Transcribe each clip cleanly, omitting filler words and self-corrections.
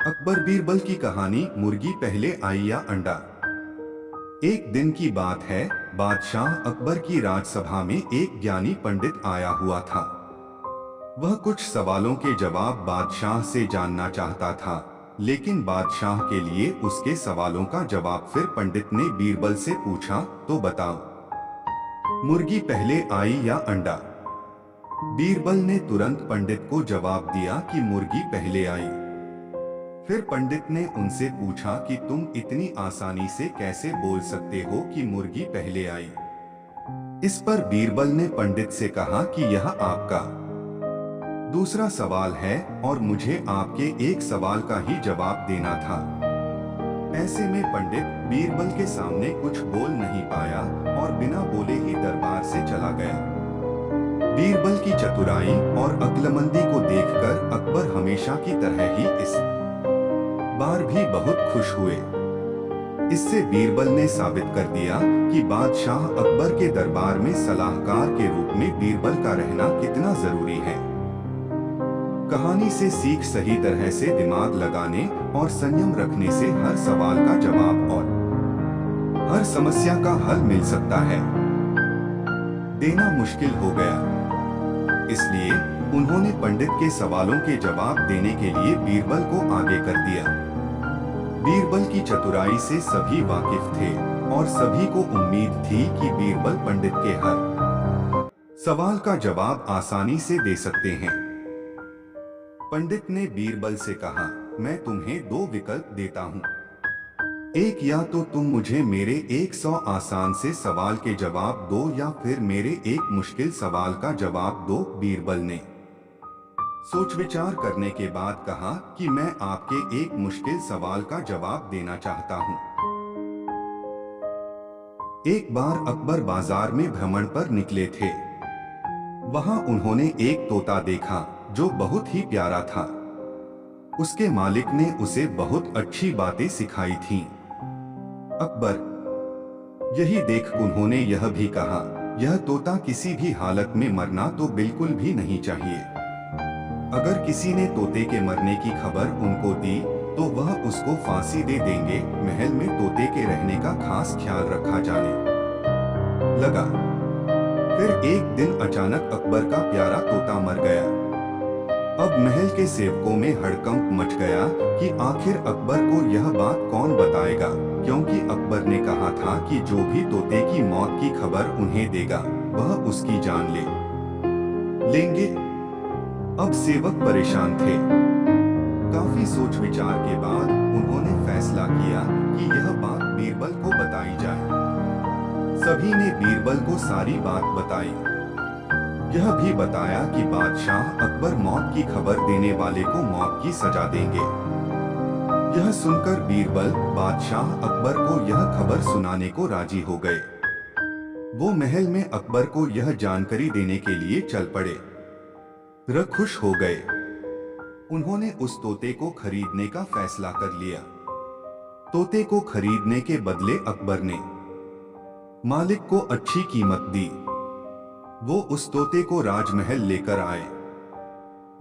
अकबर बीरबल की कहानी मुर्गी पहले आई या अंडा। एक दिन की बात है। बादशाह अकबर की राजसभा में एक ज्ञानी पंडित आया हुआ था। वह कुछ सवालों के जवाब बादशाह से जानना चाहता था, लेकिन बादशाह के लिए उसके सवालों का जवाब फिर पंडित ने बीरबल से पूछा, तो बताओ, मुर्गी पहले आई या अंडा? बीरबल ने तुरंत पंडित को जवाब दिया कि मुर्गी पहले आई। फिर पंडित ने उनसे पूछा कि तुम इतनी आसानी से कैसे बोल सकते हो कि मुर्गी पहले आई? इस पर बीरबल ने पंडित से कहा कि यह आपका दूसरा सवाल है और मुझे आपके एक सवाल का ही जवाब देना था। ऐसे में पंडित बीरबल के सामने कुछ बोल नहीं पाया और बिना बोले ही दरबार से चला गया। बीरबल की चतुराई और अक्लमंदी को देखकर अकबर हमेशा की तरह ही इस बार भी बहुत खुश हुए। इससे बीरबल ने साबित कर दिया कि बादशाह अकबर के दरबार में सलाहकार के रूप में बीरबल का रहना कितना जरूरी है। कहानी से सीख सही तरह से दिमाग लगाने और संयम रखने से हर सवाल का जवाब और हर समस्या का हल मिल सकता है। देना मुश्किल हो गया, इसलिए उन्होंने पंडित के सवालों के जवाब देने के लिए बीरबल को आगे कर दिया। बीरबल की चतुराई से सभी वाकिफ थे और सभी को उम्मीद थी कि बीरबल पंडित के हर सवाल का जवाब आसानी से दे सकते हैं। पंडित ने बीरबल से कहा, मैं तुम्हें दो विकल्प देता हूँ। एक, या तो तुम मुझे मेरे 100 आसान से सवाल के जवाब दो या फिर मेरे एक मुश्किल सवाल का जवाब दो। बीरबल ने सोच विचार करने के बाद कहा कि मैं आपके एक मुश्किल सवाल का जवाब देना चाहता हूँ। एक बार अकबर बाजार में भ्रमण पर निकले थे। वहां उन्होंने एक तोता देखा जो बहुत ही प्यारा था। उसके मालिक ने उसे बहुत अच्छी बातें सिखाई थीं। अकबर यही देख उन्होंने यह भी कहा, यह तोता किसी भी हालत में मरना तो बिल्कुल भी नहीं चाहिए। अगर किसी ने तोते के मरने की खबर उनको दी तो वह उसको फांसी दे देंगे। महल में तोते के रहने का खास ख्याल रखा जाने लगा। फिर एक दिन अचानक अकबर का प्यारा तोता मर गया। अब महल के सेवकों में हड़कंप मच गया कि आखिर अकबर को यह बात कौन बताएगा, क्योंकि अकबर ने कहा था कि जो भी तोते की मौत की खबर उन्हें देगा वह उसकी जान लेंगे। अब सेवक परेशान थे। काफी सोच विचार के बाद उन्होंने फैसला किया कि यह बात बीरबल को बताई जाए। सभी ने बीरबल को सारी बात बताई। यह भी बताया कि बादशाह अकबर मौत की खबर देने वाले को मौत की सजा देंगे। यह सुनकर बीरबल बादशाह अकबर को यह खबर सुनाने को राजी हो गए। वो महल में अकबर को यह जानकारी देने के लिए चल पड़े। खुश हो गए। उन्होंने उस तोते को खरीदने का फैसला कर लिया। तोते को खरीदने के बदले अकबर ने मालिक को अच्छी कीमत दी। वो उस तोते को राजमहल लेकर आए।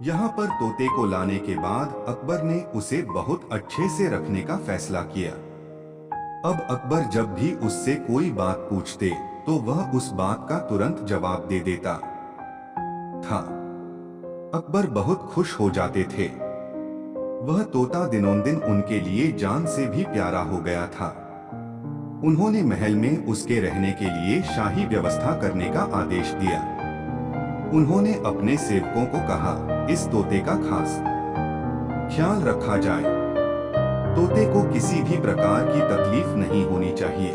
यहाँ पर तोते को लाने के बाद अकबर ने उसे बहुत अच्छे से रखने का फैसला किया। अब अकबर जब भी उससे कोई बात पूछते तो वह उस बात का तुरंत जवाब दे देता था। अकबर बहुत खुश हो जाते थे। वह तोता दिनों दिन उनके लिए जान से भी प्यारा हो गया था। उन्होंने महल में उसके रहने के लिए शाही व्यवस्था करने का आदेश दिया। उन्होंने अपने सेवकों को कहा, इस तोते का खास ख्याल रखा जाए। तोते को किसी भी प्रकार की तकलीफ नहीं होनी चाहिए।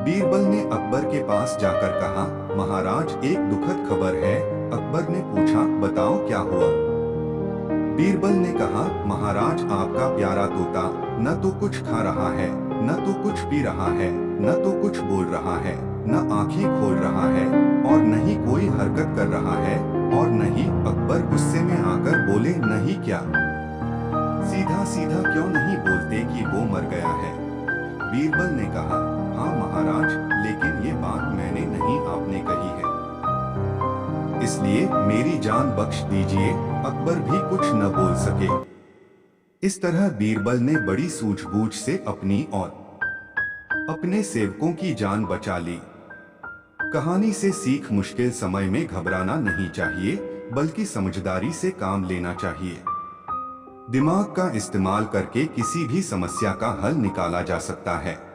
बीरबल ने अकबर के पास जाकर कहा, महाराज, एक दुखद खबर है। अकबर ने पूछा, बताओ क्या हुआ? बीरबल ने कहा, महाराज, आपका प्यारा तोता न तो कुछ खा रहा है, न तो कुछ पी रहा है, न तो कुछ बोल रहा है, न आंखें खोल रहा है और न ही कोई हरकत कर रहा है और न ही। अकबर गुस्से में आकर बोले, नहीं क्या? सीधा सीधा क्यों नहीं बोलते कि वो मर गया है? बीरबल ने कहा, हाँ महाराज, लेकिन ये बात मैंने नहीं आपने कही है, इसलिए मेरी जान बख्श दीजिए। अकबर भी कुछ न बोल सके। इस तरह बीरबल ने बड़ी सूझबूझ से अपनी और अपने सेवकों की जान बचा ली। कहानी से सीख, मुश्किल समय में घबराना नहीं चाहिए, बल्कि समझदारी से काम लेना चाहिए। दिमाग का इस्तेमाल करके किसी भी समस्या का हल निकाला जा सकता है।